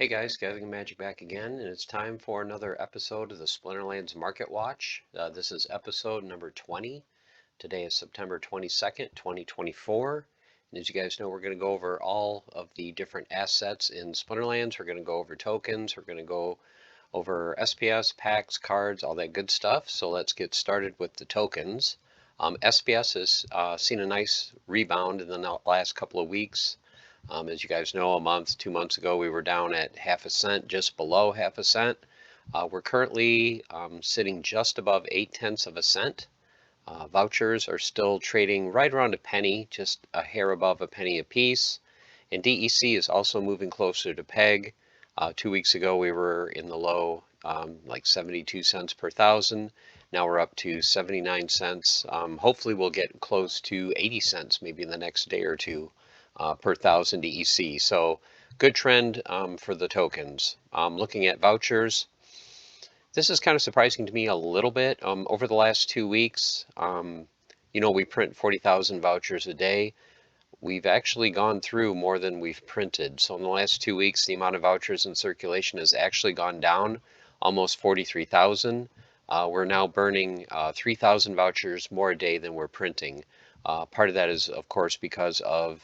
Hey guys, Gathering Magic back again, and it's time for another episode of the Splinterlands Market Watch. This is episode number 20. Today is September 22nd, 2024. And as you guys know, we're going to go over all of the different assets in Splinterlands. We're going to go over tokens. We're going to go over SPS, packs, cards, all that good stuff. So let's get started with the tokens. SPS has seen a nice rebound in the last couple of weeks. As you guys know, a month, 2 months ago, we were down at half a cent, just below half a cent. We're currently sitting just above 8/10 of a cent. Vouchers are still trading right around a penny, just a hair above a penny a piece. And DEC is also moving closer to peg. 2 weeks ago, we were in the low, like 72 cents per thousand. Now we're up to 79 cents. Hopefully we'll get close to 80 cents maybe in the next day or two per thousand DEC. So good trend for the tokens. Looking at vouchers, this is kind of surprising to me a little bit. Over the last 2 weeks, we print 40,000 vouchers a day. We've actually gone through more than we've printed. So in the last 2 weeks, the amount of vouchers in circulation has actually gone down almost 43,000. We're now burning 3,000 vouchers more a day than we're printing. Part of that is, of course, because of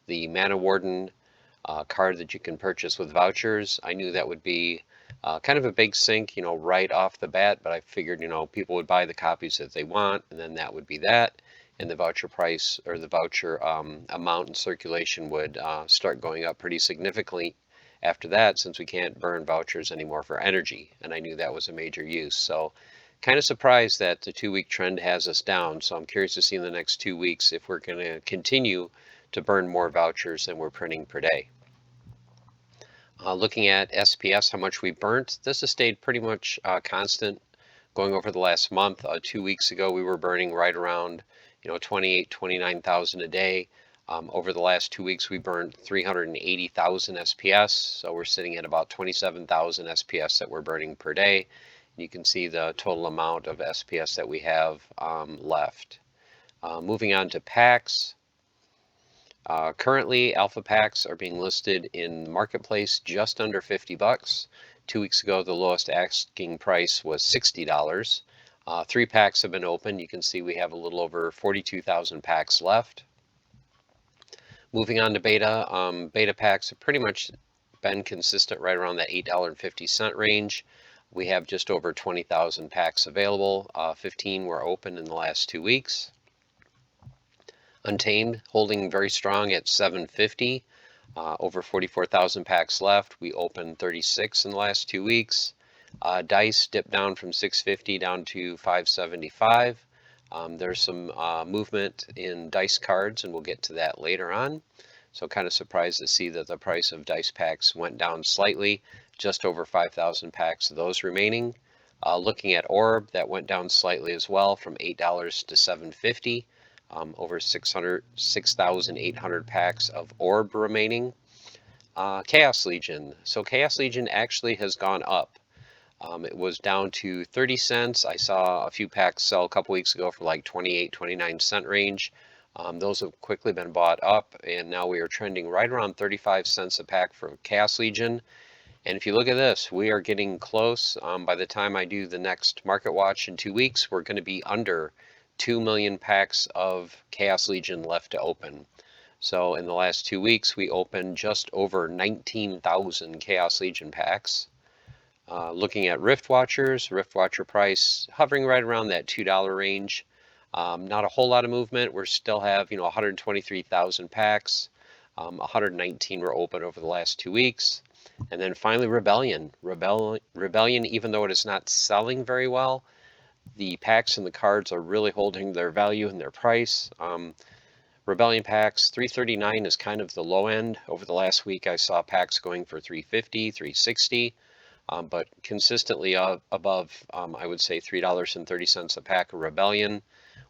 the Mana Warden card that you can purchase with vouchers. I knew that would be kind of a big sink, right off the bat, but I figured, people would buy the copies that they want, and then that would be that. And the voucher price or the voucher amount in circulation would start going up pretty significantly after that, since we can't burn vouchers anymore for energy. And I knew that was a major use. So kind of surprised that the 2-week trend has us down. So I'm curious to see in the next 2 weeks if we're going to continue to burn more vouchers than we're printing per day. Looking at SPS, how much we burnt, this has stayed pretty much constant going over the last month. 2 weeks ago, we were burning right around 28, 29,000 a day. Over the last 2 weeks, we burned 380,000 SPS, so we're sitting at about 27,000 SPS that we're burning per day. You can see the total amount of SPS that we have left. Moving on to packs. Currently, alpha packs are being listed in the marketplace just under 50 bucks. 2 weeks ago, the lowest asking price was $60. 3 packs have been opened. You can see we have a little over 42,000 packs left. Moving on to beta, beta packs have pretty much been consistent right around that $8.50 range. We have just over 20,000 packs available. 15 were opened in the last 2 weeks. Untamed holding very strong at 750. Over 44,000 packs left. We opened 36 in the last 2 weeks. Dice dipped down from 650 down to 575. There's some movement in dice cards, and we'll get to that later on. So kind of surprised to see that the price of dice packs went down slightly, just over 5,000 packs of those remaining. Looking at orb, that went down slightly as well from $8 to $7.50. Over 6,800 packs of orb remaining. Chaos Legion. So Chaos Legion actually has gone up. It was down to 30 cents. I saw a few packs sell a couple weeks ago for like 28, 29 cent range. Those have quickly been bought up, and now we are trending right around 35 cents a pack for Chaos Legion. And if you look at this, we are getting close. By the time I do the next Market Watch in 2 weeks, we're going to be under 2 million packs of Chaos Legion left to open. So in the last 2 weeks, we opened just over 19,000 Chaos Legion packs. Looking at Rift Watchers, Rift Watcher price hovering right around that $2 range. Not a whole lot of movement. We still have 123,000 packs. 119 were open over the last 2 weeks. And then finally Rebellion. Rebellion, even though it is not selling very well, the packs and the cards are really holding their value and their price. Rebellion packs, $3.39 is kind of the low end. Over the last week, I saw packs going for $3.50, $3.60, but consistently above, I would say, $3.30 a pack of Rebellion.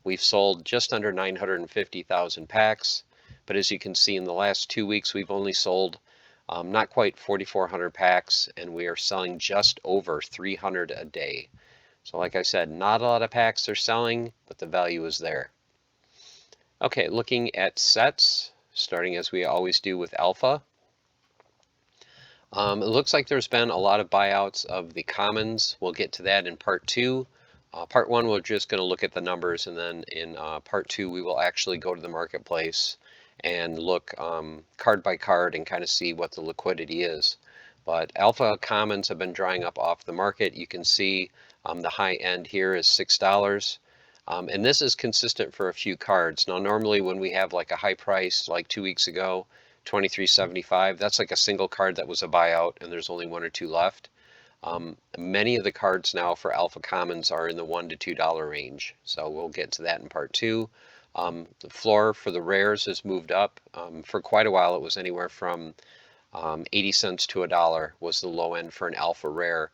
We've sold just under 950,000 packs, but as you can see, in the last 2 weeks, we've only sold not quite 4,400 packs, and we are selling just over 300 a day. So like I said, not a lot of packs are selling, but the value is there. Okay, looking at sets, starting as we always do with alpha. It looks like there's been a lot of buyouts of the commons. We'll get to that in part two. Part one, we're just going to look at the numbers, and then in part two, we will actually go to the marketplace and look card by card and kind of see what the liquidity is. But alpha commons have been drying up off the market. You can see the high end here is $6. And this is consistent for a few cards. Now, normally when we have like a high price, like 2 weeks ago, 23.75, that's like a single card that was a buyout and there's only one or two left. Many of the cards now for alpha commons are in the $1 to $2 range. So we'll get to that in part two. The floor for the rares has moved up. For quite a while, it was anywhere from 80 cents to $1 was the low end for an alpha rare.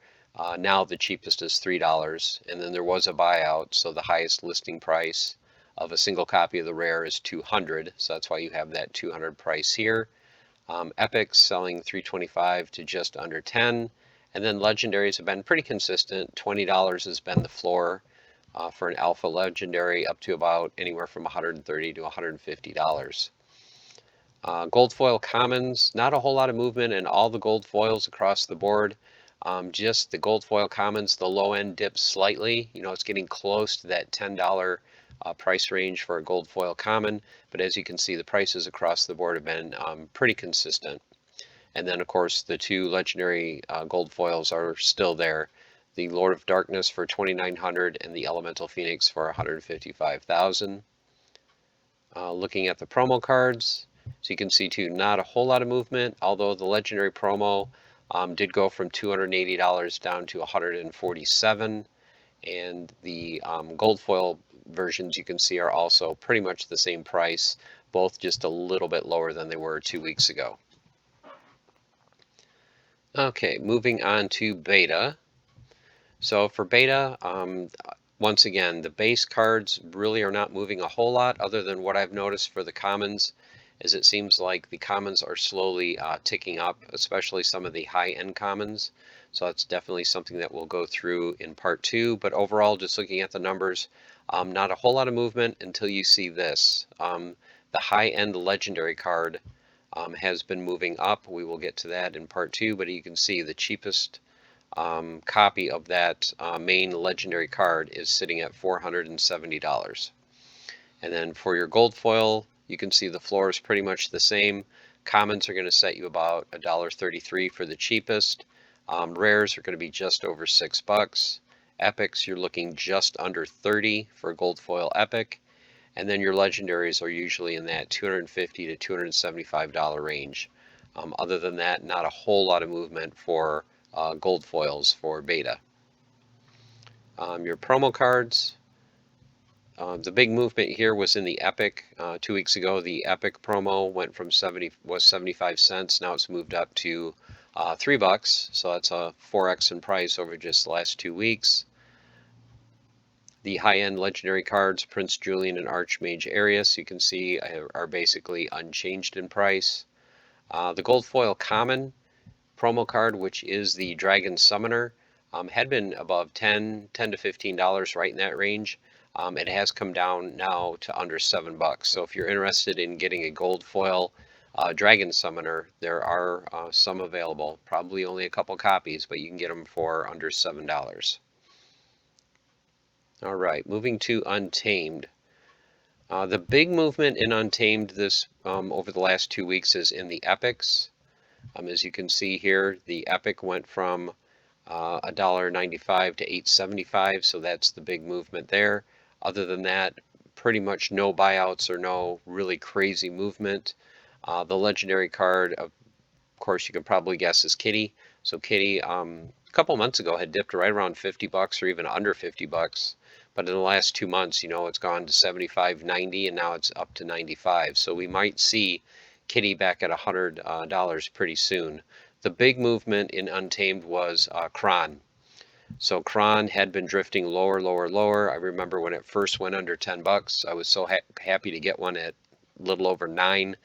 Now the cheapest is $3, and then there was a buyout, so the highest listing price of a single copy of the rare is 200, so that's why you have that 200 price here. Epics selling 325 to just under 10, and then legendaries have been pretty consistent. $20 has been the floor for an alpha legendary, up to about anywhere from $130 to $150. Gold foil commons, not a whole lot of movement in all the gold foils across the board. Just the gold foil commons, the low end dips slightly. You know, it's getting close to that $10 price range for a gold foil common. But as you can see, the prices across the board have been pretty consistent. And then, of course, the two legendary gold foils are still there. The Lord of Darkness for 2,900 and the Elemental Phoenix for 155,000. Looking at the promo cards, so you can see too, not a whole lot of movement, although the legendary promo did go from $280 down to $147, and the gold foil versions you can see are also pretty much the same price, both just a little bit lower than they were 2 weeks ago. Okay, moving on to beta. So for beta, once again, the base cards really are not moving a whole lot, other than what I've noticed for the commons is it seems like the commons are slowly ticking up, especially some of the high-end commons. So that's definitely something that we'll go through in part two. But overall, just looking at the numbers, not a whole lot of movement until you see this. The high-end legendary card has been moving up. We will get to that in part two, but you can see the cheapest copy of that main legendary card is sitting at $470. And then for your gold foil, you can see the floor is pretty much the same. Commons are going to set you about $1.33 for the cheapest. Rares are going to be just over $6. Epics, you're looking just under 30 for a gold foil epic. And then your legendaries are usually in that $250 to $275 range. Other than that, not a whole lot of movement for gold foils for beta. Your promo cards, the big movement here was in the Epic. 2 weeks ago, the Epic promo went from 75 cents. Now it's moved up to $3, so that's a 4x in price over just the last 2 weeks. The high-end legendary cards, Prince Julian and Archmage Arius, you can see are basically unchanged in price. The gold foil common promo card, which is the Dragon Summoner, had been above $10 to $15, right in that range. It has come down now to under $7. So if you're interested in getting a gold foil Dragon Summoner, there are some available. Probably only a couple copies, but you can get them for under $7. All right, moving to Untamed. The big movement in Untamed this over the last 2 weeks is in the epics. As you can see here, the epic went from $1.95 to $8.75, so that's the big movement there. Other than that, pretty much no buyouts or no really crazy movement. The legendary card, of course, you can probably guess is Kitty. So Kitty, a couple months ago, had dipped right around $50 or even under $50. But in the last 2 months, you know, it's gone to 75, 90, and now it's up to 95. So we might see Kitty back at $100 pretty soon. The big movement in Untamed was Kron. So Kron had been drifting lower, lower, lower. I remember when it first went under $10, I was so happy to get one at a little over 9.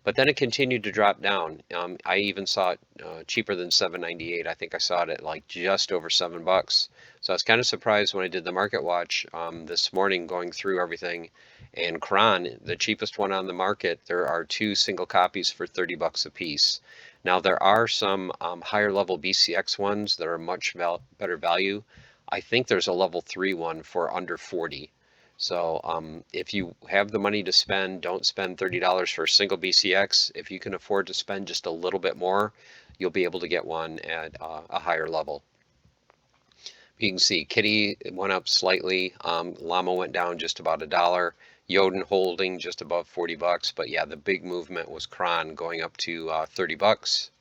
But then it continued to drop down. I even saw it cheaper than $7.98. I think I saw it at like just over $7. So I was kind of surprised when I did the market watch this morning, going through everything. And Kron, the cheapest one on the market, there are 2 single copies for $30 a piece. Now there are some higher level BCX ones that are much better value. I think there's a level 3 one for under 40. So if you have the money to spend, don't spend $30 for a single BCX. If you can afford to spend just a little bit more, you'll be able to get one at a higher level. You can see Kitty went up slightly. Llama went down just about $1. Jodin holding just above 40 bucks. But yeah, the big movement was Kron going up to 30 bucks.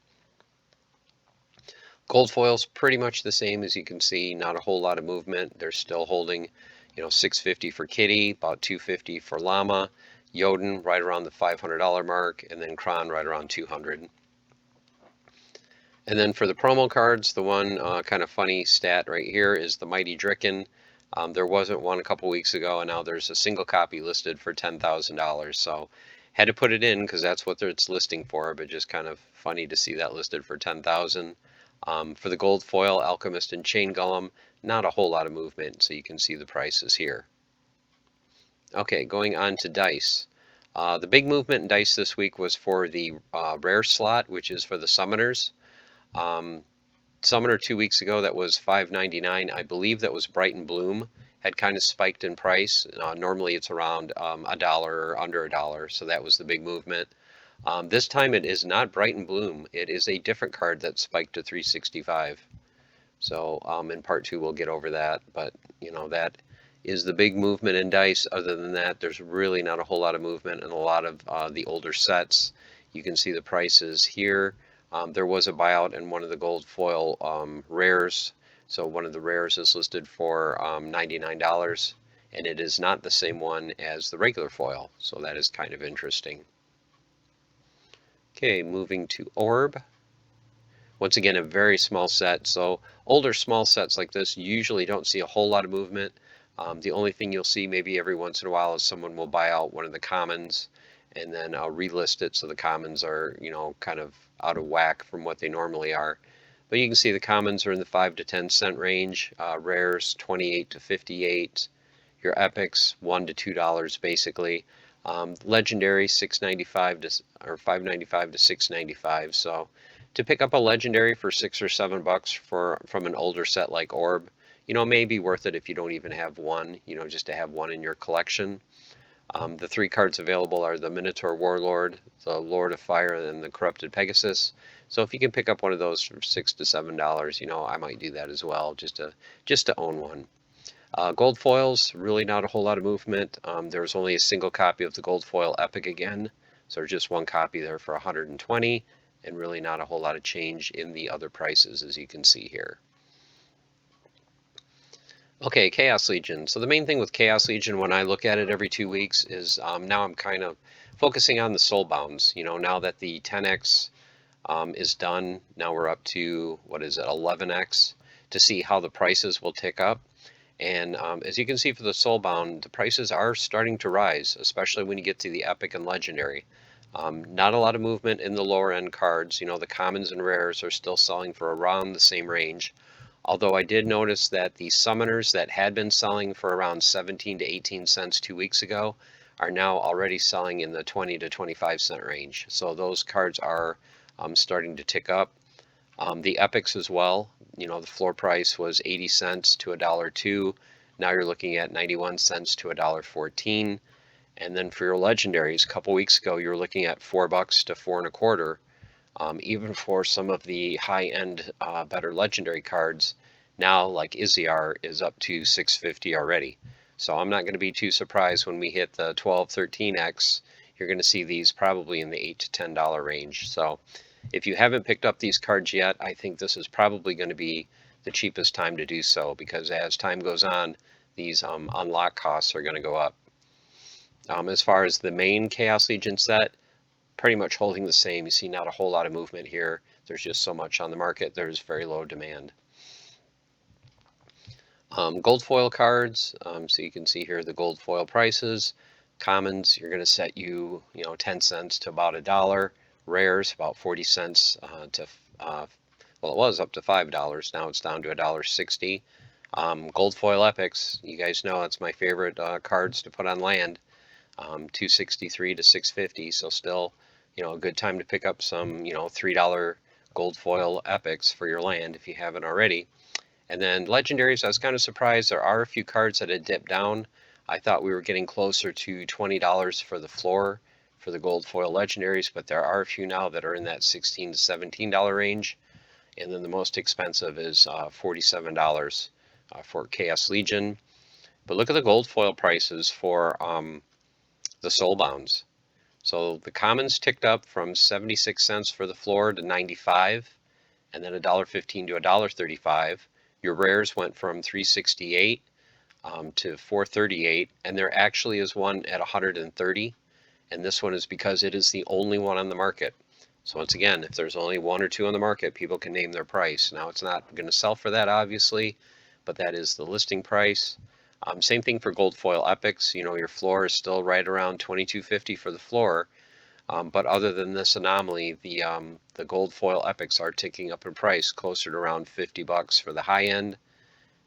Gold foil's pretty much the same as you can see, not a whole lot of movement. They're still holding, 650 for Kitty, about 250 for Llama, Jodin right around the $500 mark, and then Kron right around 200. And then for the promo cards, the one kind of funny stat right here is the Mighty Dricken. There wasn't one a couple weeks ago, and now there's a single copy listed for $10,000. So had to put it in because that's what it's listing for, but just kind of funny to see that listed for $10,000. For the gold foil, Alchemist and Chain Golem, not a whole lot of movement, so you can see the prices here. Okay, going on to dice. The big movement in dice this week was for the rare slot, which is for the summoners. Summoner 2 weeks ago that was $5.99. I believe that was Bright and Bloom. Had kind of spiked in price. Normally it's around $1 or under $1, so that was the big movement. This time it is not Bright and Bloom. It is a different card that spiked to $3.65. So in part 2 we'll get over that, but that is the big movement in dice. Other than that, there's really not a whole lot of movement in a lot of the older sets. You can see the prices here. There was a buyout in one of the gold foil rares. So one of the rares is listed for $99, and it is not the same one as the regular foil. So that is kind of interesting. Okay, moving to Orb. Once again, a very small set. So older small sets like this usually don't see a whole lot of movement. The only thing you'll see maybe every once in a while is someone will buy out one of the commons and then relist it so the commons are, kind of out of whack from what they normally are. But you can see the commons are in the 5 to 10 cent range, rares 28 to 58, your epics $1 to $2 basically. Legendary $6.95 to or $5.95 to $6.95. So to pick up a legendary for $6 or $7 from an older set like Orb, may be worth it if you don't even have one, just to have one in your collection. The 3 cards available are the Minotaur Warlord, the Lord of Fire, and the Corrupted Pegasus. So if you can pick up one of those for $6 to $7, I might do that as well, just to own one. Gold foils, really not a whole lot of movement. There's only a single copy of the gold foil epic again, so just one copy there for 120, and really not a whole lot of change in the other prices as you can see here. Okay, Chaos Legion. So the main thing with Chaos Legion when I look at it every 2 weeks is now I'm kind of focusing on the soulbounds. Now that the 10x is done, now we're up to, 11x, to see how the prices will tick up. And as you can see for the soulbound, the prices are starting to rise, especially when you get to the epic and legendary. Not a lot of movement in the lower end cards. The commons and rares are still selling for around the same range. Although I did notice that the summoners that had been selling for around 17 to 18 cents 2 weeks ago are now already selling in the 20 to 25 cent range. So those cards are starting to tick up. The epics as well, the floor price was 80 cents to $1.02. Now you're looking at 91 cents to $1.14. And then for your legendaries, a couple weeks ago, you were looking at $4 to $4.25. Even for some of the high-end, better legendary cards, now like Iziar is up to $6.50 already. So I'm not going to be too surprised when we hit the 12, 13x. You're going to see these probably in the $8 to $10 range. So if you haven't picked up these cards yet, I think this is probably going to be the cheapest time to do so, because as time goes on, these unlock costs are going to go up. As far as the main Chaos Legion set, pretty much holding the same. You see not a whole lot of movement here. There's just so much on the market. There's very low demand. Gold foil cards. So you can see here the gold foil prices. Commons, you're going to set 10 cents to about $1. Rares, about 40 cents to, well, it was up to $5. Now it's down to $1.60. Gold foil epics, you guys know that's my favorite cards to put on land. 263 to 650, so still a good time to pick up some, $3 gold foil epics for your land if you haven't already. And then legendaries, I was kind of surprised. There are a few cards that had dipped down. I thought we were getting closer to $20 for the floor for the gold foil legendaries, but there are a few now that are in that $16 to $17 range. And then the most expensive is $47 for Chaos Legion. But look at the gold foil prices for the Soulbounds. So the commons ticked up from 76 cents for the floor to 95, and then $1.15 to $1.35. Your rares went from 368 to 438, and there actually is one at 130, and this one is because it is the only one on the market. So once again, if there's only one or two on the market, people can name their price. Now it's not going to sell for that, obviously, but that is the listing price. Same thing for gold foil epics. Your floor is still right around $22.50 for the floor. But other than this anomaly, the gold foil epics are ticking up in price, closer to around $50 for the high end.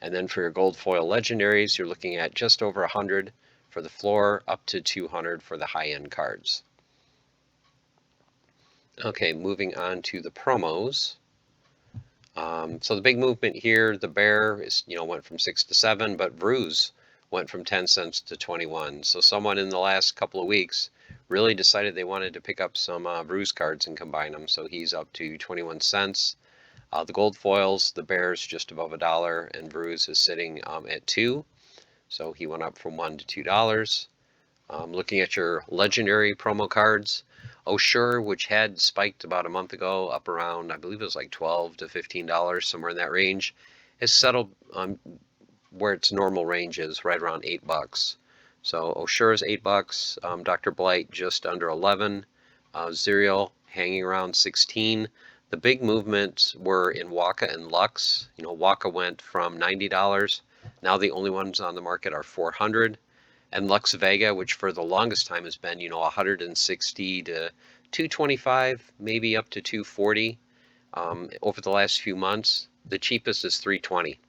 And then for your gold foil legendaries, you're looking at just over 100 for the floor, up to 200 for the high end cards. Okay, moving on to the promos. So the big movement here, the bear is, went from 6 to 7, but Vruz went from 10 cents to 21. So someone in the last couple of weeks really decided they wanted to pick up some Vruz cards and combine them. So he's up to 21 cents. The gold foils, the bear's just above $1, and Vruz is sitting at 2. So he went up from $1 to $2. Looking at your legendary promo cards, Sure, which had spiked about a month ago up around, I believe it was like $12 to $15, somewhere in that range, has settled where its normal range is, right around $8. So Sure is $8. Dr. Blight just under 11. Zerial hanging around 16. The big movements were in Waka and Lux. Waka went from $90. Now the only ones on the market are 400. And Lux Vega, which for the longest time has been, 160 to 225, maybe up to 240 over the last few months. The cheapest is 320.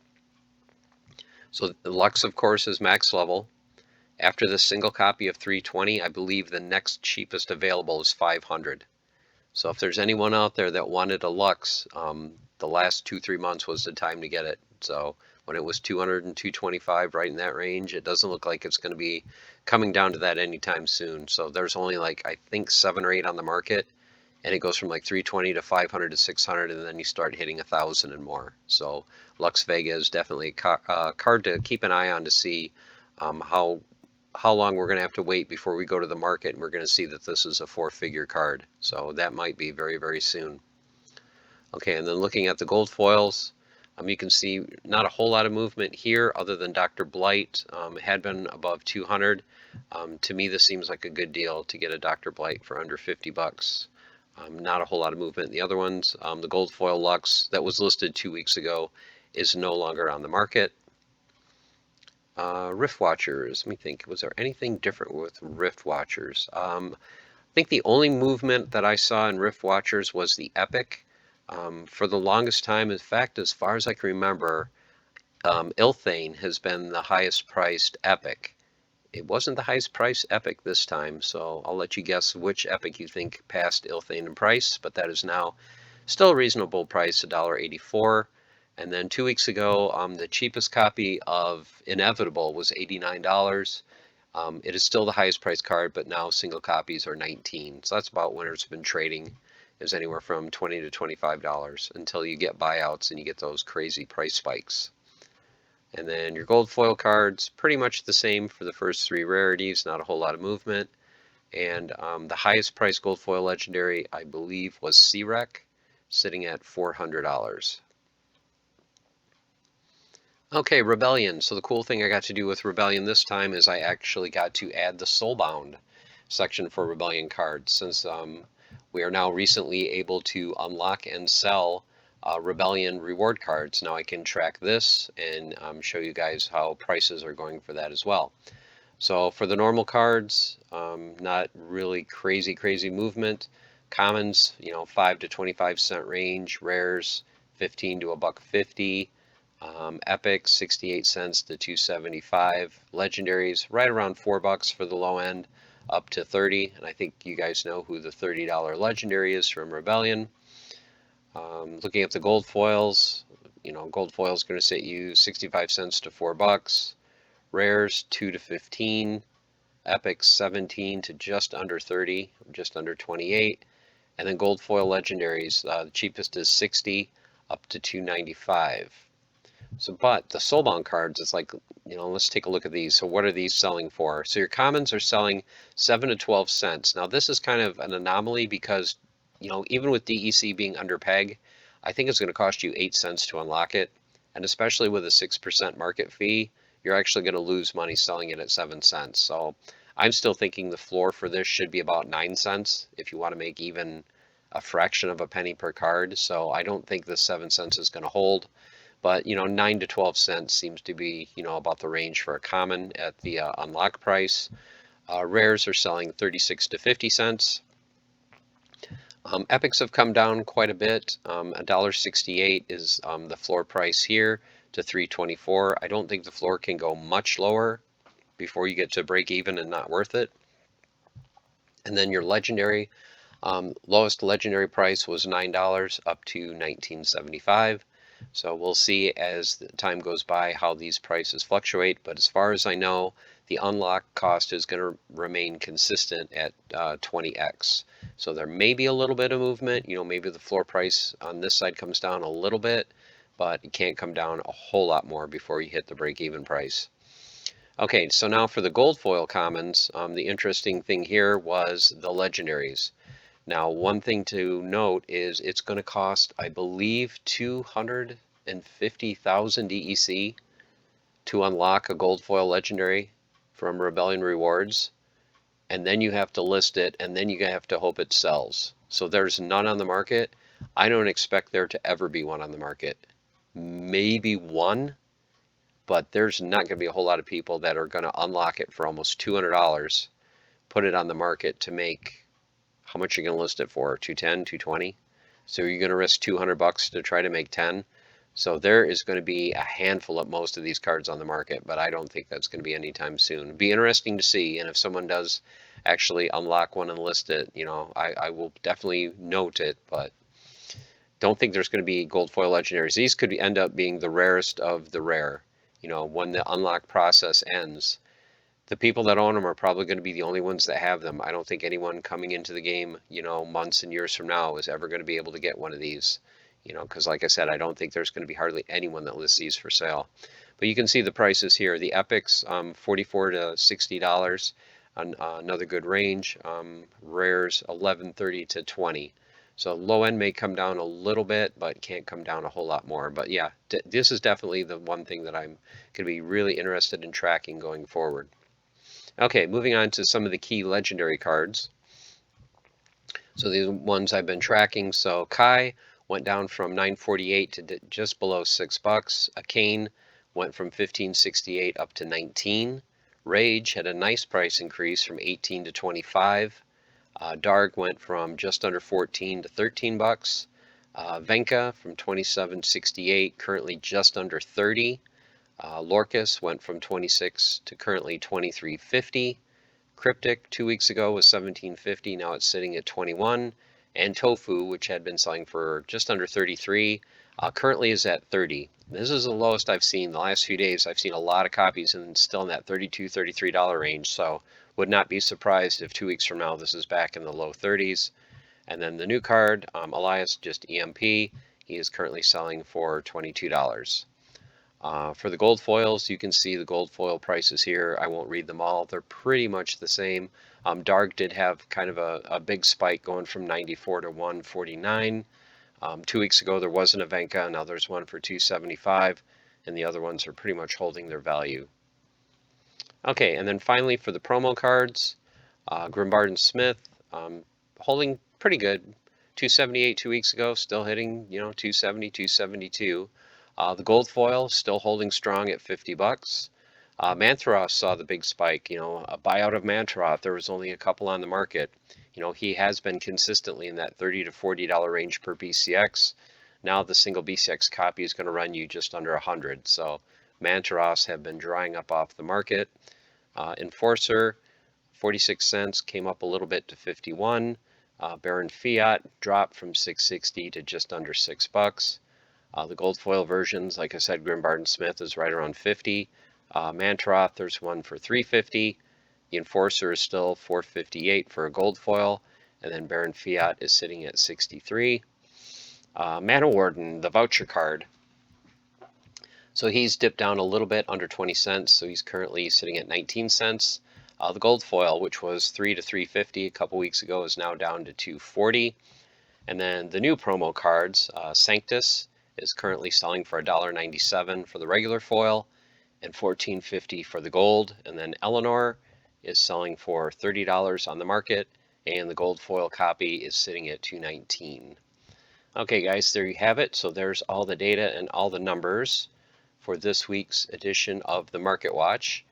So the Lux, of course, is max level. After the single copy of 320, I believe the next cheapest available is 500. So if there's anyone out there that wanted a Lux, the last 2-3 months was the time to get it. So when it was 200 and 225, right in that range, it doesn't look like it's going to be coming down to that anytime soon. So there's only like, I think 7 or 8 on the market, and it goes from like 320 to 500 to 600, and then you start hitting 1,000 and more. So Lux Vega is definitely a card to keep an eye on to see how long we're going to have to wait before we go to the market and we're going to see that this is a 4-figure card. So that might be very, very soon. Okay, and then looking at the gold foils, you can see not a whole lot of movement here other than Dr. Blight had been above 200. To me, this seems like a good deal to get a Dr. Blight for under $50. Not a whole lot of movement in the other ones. The gold foil Lux that was listed 2 weeks ago is no longer on the market. Rift Watchers, let me think, was there anything different with Rift Watchers? I think the only movement that I saw in Rift Watchers was the Epic. For the longest time, in fact, as far as I can remember, Ilthane has been the highest priced Epic. It wasn't the highest priced Epic this time, so I'll let you guess which Epic you think passed Ilthane in price, but that is now still a reasonable price, $1.84. And then 2 weeks ago, the cheapest copy of Inevitable was $89. It is still the highest priced card, but now single copies are $19. So that's about when it's been trading, is anywhere from $20 to $25 until you get buyouts and you get those crazy price spikes. And then your gold foil cards, pretty much the same for the first 3 rarities, not a whole lot of movement. And the highest priced gold foil legendary, I believe, was C-Rec, sitting at $400. Okay, Rebellion. So the cool thing I got to do with Rebellion this time is I actually got to add the Soulbound section for Rebellion cards, since we are now recently able to unlock and sell Rebellion reward cards. Now I can track this and show you guys how prices are going for that as well. So for the normal cards, not really crazy movement. Commons, 5 to 25 cent range. Rares, 15 to $1.50. Epics, 68 cents to 275. Legendaries, right around $4 for the low end. up to 30, and I think you guys know who the $30 legendary is from Rebellion. Looking at the gold foils, gold foil is going to sit you 65 cents to $4. Rares 2 to 15, epics 17 to just under 30, just under 28, and then gold foil legendaries, the cheapest is 60 up to 295. So, but the soulbound cards, it's like, let's take a look at these. So what are these selling for? So your commons are selling 7 to 12 cents. Now this is kind of an anomaly because, even with DEC being under peg, I think it's going to cost you 8 cents to unlock it. And especially with a 6% market fee, you're actually going to lose money selling it at 7 cents. So I'm still thinking the floor for this should be about 9 cents if you want to make even a fraction of a penny per card. So I don't think the 7 cents is going to hold. But 9 to 12 cents seems to be about the range for a common at the unlock price. Rares are selling 36 to 50 cents. Epics have come down quite a bit. $1.68 is the floor price here to $3.24. I don't think the floor can go much lower before you get to break even and not worth it. And then your legendary, lowest legendary price was $9 up to $19.75. So we'll see as the time goes by how these prices fluctuate. But as far as I know, the unlock cost is going to remain consistent at 20x. So there may be a little bit of movement. Maybe the floor price on this side comes down a little bit, but it can't come down a whole lot more before you hit the break-even price. Okay, so now for the gold foil commons, the interesting thing here was the legendaries. Now, one thing to note is it's going to cost, I believe, 250,000 DEC to unlock a gold foil legendary from Rebellion Rewards, and then you have to list it, and then you have to hope it sells. So there's none on the market. I don't expect there to ever be one on the market. Maybe one, but there's not going to be a whole lot of people that are going to unlock it for almost $200, put it on the market to make, how much are you going to list it for? 210, 220? So you're going to risk $200 to try to make 10. So there is going to be a handful of most of these cards on the market, but I don't think that's going to be anytime soon. It'd be interesting to see, and if someone does actually unlock one and list it, I will definitely note it, but don't think there's going to be gold foil legendaries. These could end up being the rarest of the rare. When the unlock process ends, the people that own them are probably going to be the only ones that have them. I don't think anyone coming into the game, months and years from now is ever going to be able to get one of these, because like I said, I don't think there's going to be hardly anyone that lists these for sale. But you can see the prices here. The epics, $44 to $60 on another good range. Rares, $11.30 to $20. So low end may come down a little bit, but can't come down a whole lot more. But yeah, this is definitely the one thing that I'm going to be really interested in tracking going forward. Okay, moving on to some of the key legendary cards. So these ones I've been tracking. So Kai went down from 948 to just below $6. A Kane went from 1568 up to 19. Rage had a nice price increase from 18 to 25. Darg went from just under 14 to $13. Venka from 2768, currently just under 30. Lorcas went from 26 to currently 23.50. Cryptic 2 weeks ago was 17.50. Now it's sitting at 21. And Tofu, which had been selling for just under 33, currently is at 30. This is the lowest I've seen the last few days. I've seen a lot of copies and still in that $32, $33 range. So would not be surprised if 2 weeks from now this is back in the low 30s. And then the new card, Elias, just EMP, he is currently selling for $22. For the gold foils, you can see the gold foil prices here. I won't read them all. They're pretty much the same. Dark did have kind of a big spike going from 94 to 149. 2 weeks ago there was an Evenka, now there's one for 275, and the other ones are pretty much holding their value. Okay, and then finally for the promo cards, Grimbard and Smith holding pretty good. 278 2 weeks ago, still hitting 270, 272. The gold foil still holding strong at $50. Mantaroth saw the big spike, a buyout of Mantaroth. There was only a couple on the market. He has been consistently in that $30 to $40 range per BCX. Now the single BCX copy is going to run you just under 100. So Mantaroths have been drying up off the market. Enforcer 46 cents, came up a little bit to 51. Baron Fiat dropped from 660 to just under $6. The gold foil versions, like I said, Grimbard & Smith is right around 50. Mantroth, there's one for 350. The Enforcer is still 458 for a gold foil, and then Baron Fiat is sitting at 63. Mana Warden, the voucher card. So he's dipped down a little bit under 20 cents, so he's currently sitting at 19 cents. The gold foil, which was 3 to 350 a couple weeks ago, is now down to 240. And then the new promo cards, Sanctus is currently selling for $1.97 for the regular foil and $14.50 for the gold. And then Eleanor is selling for $30 on the market, and the gold foil copy is sitting at $2.19. Okay, guys, there you have it. So there's all the data and all the numbers for this week's edition of the Market Watch.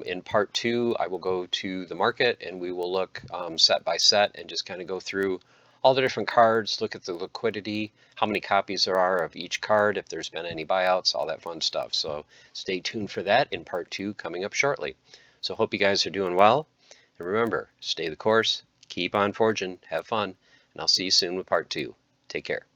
In part 2, I will go to the market and we will look set by set and just kind of go through all the different cards, look at the liquidity, how many copies there are of each card, if there's been any buyouts, all that fun stuff. So stay tuned for that in part 2 coming up shortly. So hope you guys are doing well. And remember, stay the course, keep on forging, have fun, and I'll see you soon with part 2. Take care.